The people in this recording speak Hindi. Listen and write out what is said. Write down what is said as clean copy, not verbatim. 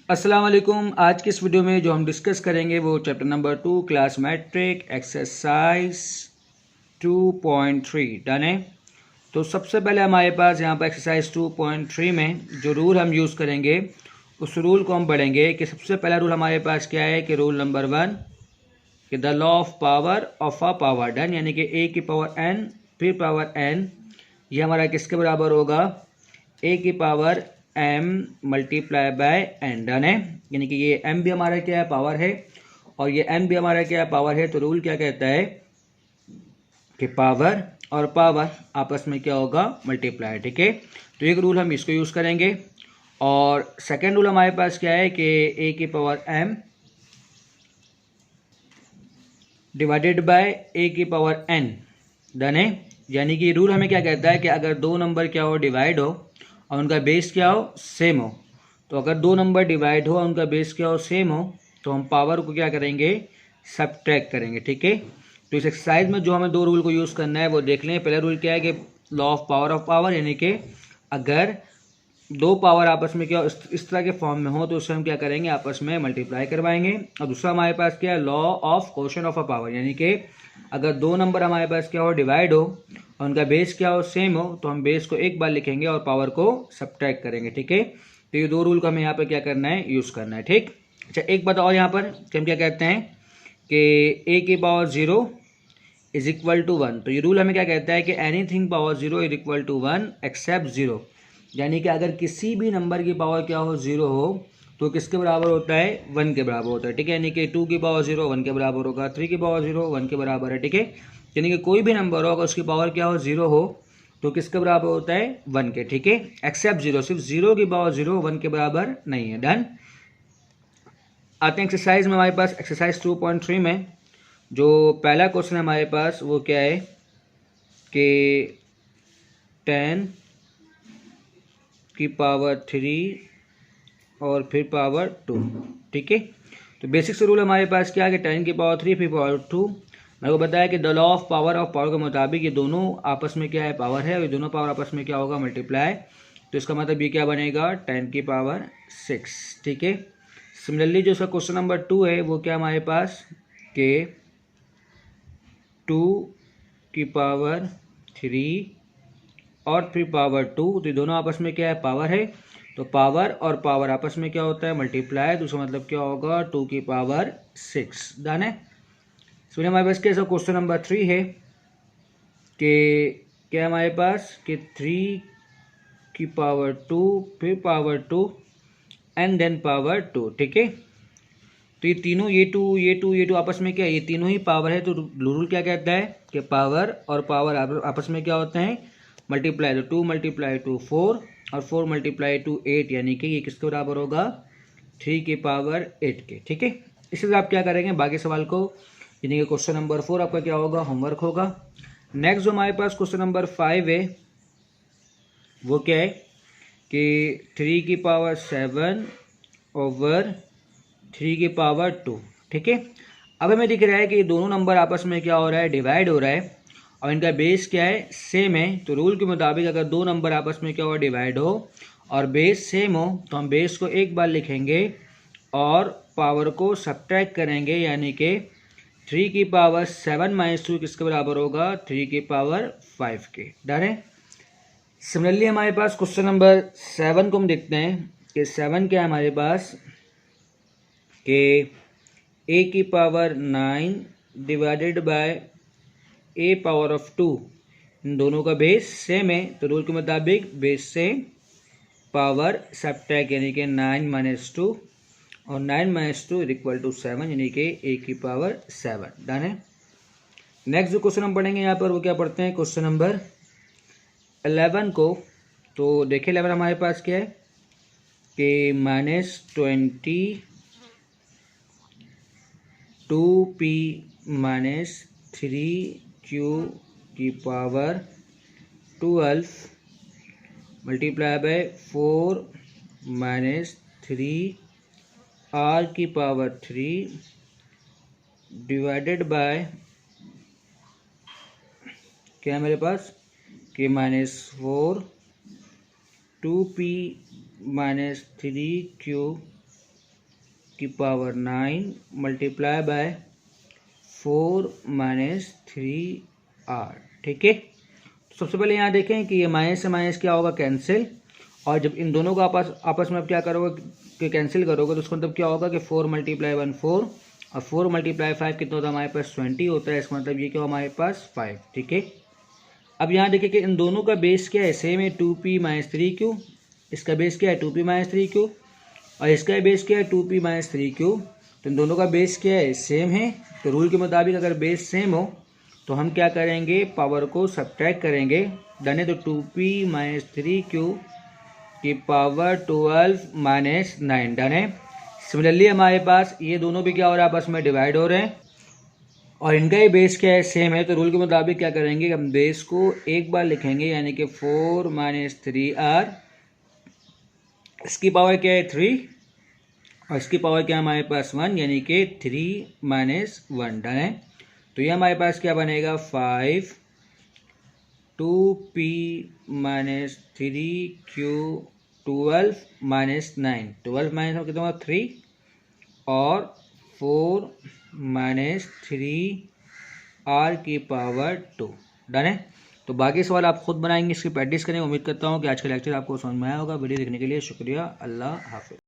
अस्सलाम वालेकुम। आज की इस वीडियो में जो हम डिस्कस करेंगे वो chapter number 2 class matric exercise 2.3 done है। तो सबसे पहले हमारे पास यहाँ पर एक्सरसाइज 2.3 में जो रूल हम यूज़ करेंगे उस रूल को हम पढ़ेंगे कि सबसे पहला रूल हमारे पास क्या है कि रूल नंबर 1 कि the law of power of a power done, यानी कि ए की पावर n फिर पावर n, ये हमारा किसके बराबर होगा, ए की power m multiply by n done है। यानी कि ये m भी हमारा क्या है, पावर है, और ये n भी हमारा क्या है, पावर है। तो रूल क्या कहता है कि पावर और पावर आपस में क्या होगा, मल्टीप्लाई। ठीक है, तो एक रूल हम इसको यूज़ करेंगे। और सेकेंड रूल हमारे पास क्या है कि ए की पावर m डिवाइडेड बाय ए की पावर n डन है। यानी कि रूल हमें क्या कहता है कि अगर दो नंबर क्या हो, डिवाइड हो और उनका बेस क्या हो, सेम हो, तो अगर दो नंबर डिवाइड हो और उनका बेस क्या हो, सेम हो, तो हम पावर को क्या करेंगे, सब्ट्रैक्ट करेंगे। ठीक है, तो इस एक्सरसाइज में जो हमें दो रूल को यूज़ करना है वो देख लें। पहला रूल क्या है कि लॉ ऑफ पावर, यानी कि अगर दो पावर आपस में क्या इस तरह के फॉर्म में हो तो उससे हम क्या करेंगे, आपस में मल्टीप्लाई करवाएंगे। और दूसरा हमारे पास क्या है, law of quotient of a power, यानी कि अगर दो नंबर हमारे पास क्या हो, डिवाइड हो और उनका बेस क्या हो, सेम हो, तो हम बेस को एक बार लिखेंगे और पावर को सब्ट्रैक्ट करेंगे। ठीक है, तो ये दो रूल को हमें यहाँ पर क्या करना है, यूज़ करना है। ठीक, अच्छा एक बात और यहाँ पर कि हम क्या कहते हैं कि ए की पावर 0 इज इक्वल टू 1। तो ये रूल हमें क्या कहता है कि anything power 0 is equal to 1 except 0, यानी कि अगर किसी भी नंबर की पावर क्या हो, 0 हो, तो किसके बराबर होता है, 1 के बराबर होता है। ठीक है, यानी कि 2 की पावर 0 1 के बराबर होगा, 3 की पावर 0 1 के बराबर है। ठीक है, यानी कि कोई भी नंबर हो अगर उसकी पावर क्या हो, 0 हो, तो किसके बराबर होता है, 1 के। ठीक है, एक्सेप्ट 0, सिर्फ 0 की पावर 0 1 के बराबर नहीं है। डन। आते हैं एक्सरसाइज में। हमारे पास एक्सरसाइज 2.3 में जो पहला क्वेश्चन है हमारे पास वो क्या है कि 10 की पावर 3 और फिर पावर 2। ठीक है, तो बेसिक से रूल हमारे पास क्या है कि 10 की पावर 3 फिर पावर 2। मेरे को बताया कि द लॉ ऑफ पावर के मुताबिक ये दोनों आपस में क्या है, पावर है, और ये दोनों पावर आपस में क्या होगा, मल्टीप्लाई। तो इसका मतलब ये क्या बनेगा, 10 की पावर 6। ठीक है, सिमिलरली जो इसका क्वेश्चन नंबर 2 है वो क्या हमारे पास कि 2 की पावर 3 और फिर पावर 2। तो ये दोनों आपस में क्या है, पावर है, तो पावर और पावर आपस में क्या होता है, मल्टीप्लाई। तो उसका मतलब क्या होगा, 2 की पावर 6। डन है। सुनिए हमारे पास कैसा क्वेश्चन नंबर 3 है कि क्या हमारे पास कि 3 की पावर 2 फिर पावर 2 एंड देन पावर 2। ठीक है, तो ये तीनों, ये टू आपस में क्या है, ये तीनों ही पावर है। तो रूल क्या कहता है कि पावर और पावर आपस में क्या होते हैं, मल्टीप्लाई। तो 2 मल्टीप्लाई 2 4 और 4 मल्टीप्लाई 2 8, यानी कि ये किसके बराबर होगा, 3 की पावर 8 के। ठीक है, इससे आप क्या करेंगे, बाकी सवाल को, यानी कि क्वेश्चन नंबर 4 आपका क्या होगा, होमवर्क होगा। नेक्स्ट जो हमारे पास क्वेश्चन नंबर 5 है वो क्या है कि 3 की पावर 7 ओवर 3 की पावर 2। ठीक है, अब हमें दिख रहा है कि ये दोनों नंबर आपस में क्या हो रहा है, डिवाइड हो रहा है, और इनका बेस क्या है, सेम है। तो रूल के मुताबिक अगर दो नंबर आपस में क्या हो, डिवाइड हो और बेस सेम हो, तो हम बेस को एक बार लिखेंगे और पावर को सब्ट्रैक्ट करेंगे, यानी कि 3 की पावर 7 माइनस 2 किसके बराबर होगा, 3 की पावर 5 के। डन है। सिमिलरली हमारे पास क्वेश्चन नंबर 7 को हम देखते हैं कि 7 क्या है हमारे पास कि ए की power 9 divided by A power of 2, इन दोनों का बेस सेम है। तो रूल के मुताबिक बेस से पावर सब्ट्रैक्ट, यानी कि 9 माइनस 2 और 9 माइनस 2 इक्वल टू 7, यानी कि ए की पावर 7। डन है। नेक्स्ट जो क्वेश्चन हम पढ़ेंगे यहाँ पर वो क्या पढ़ते हैं, क्वेश्चन नंबर 11 को। तो देखिए 11 हमारे पास क्या है कि -20 2p माइनस 3q की power 12 multiply by 4 minus 3r की पावर 3 डिवाइडेड बाय क्या मेरे पास कि -4 2p माइनस 3q की power 9 multiply by 4 minus 3r। ठीक है, सबसे पहले यहाँ देखें कि ये माइनस से माइनस क्या होगा, कैंसिल। और जब इन दोनों को आपस में आप क्या करोगे कि कैंसिल करोगे तो उसका मतलब क्या होगा कि 4 मल्टीप्लाई 1 4 और 4 मल्टीप्लाई 5 कितना होता है हमारे पास 20 होता है। इसका मतलब ये क्या हमारे पास 5। ठीक है, अब यहाँ देखिए कि इन दोनों का बेस क्या है, सेम है 2p माइनस 3q। इसका बेस क्या है 2p माइनस 3q और इसका बेस क्या है 2p माइनस 3q। तो इन दोनों का बेस क्या है, सेम है। तो रूल के मुताबिक अगर बेस सेम हो तो हम क्या करेंगे, पावर को सब्ट्रैक्ट करेंगे। डन है, तो 2p माइनस 3q की पावर 12 माइनस 9। डन है। सिमिलरली हमारे पास ये दोनों भी क्या हो रहा है, आपस में डिवाइड हो रहे हैं और इनका ही बेस क्या है, सेम है। तो रूल के मुताबिक क्या करेंगे, हम बेस को एक बार लिखेंगे यानी कि 4 माइनस 3r। इसकी पावर क्या है 3 और इसकी पावर क्या है हमारे पास 1 यानी कि 3 माइनस 1। डन है, तो ये हमारे पास क्या बनेगा 5 2p minus 3q 12 minus 9। 12 minus कितना होगा 3 और 4 माइनस 3r की पावर 2। डन है, तो बाकी सवाल आप खुद बनाएंगे, इसकी प्रैक्टिस करें। उम्मीद करता हूँ कि आज का लेक्चर आपको समझ में आया होगा। वीडियो देखने के लिए शुक्रिया। अल्लाह हाफिज़।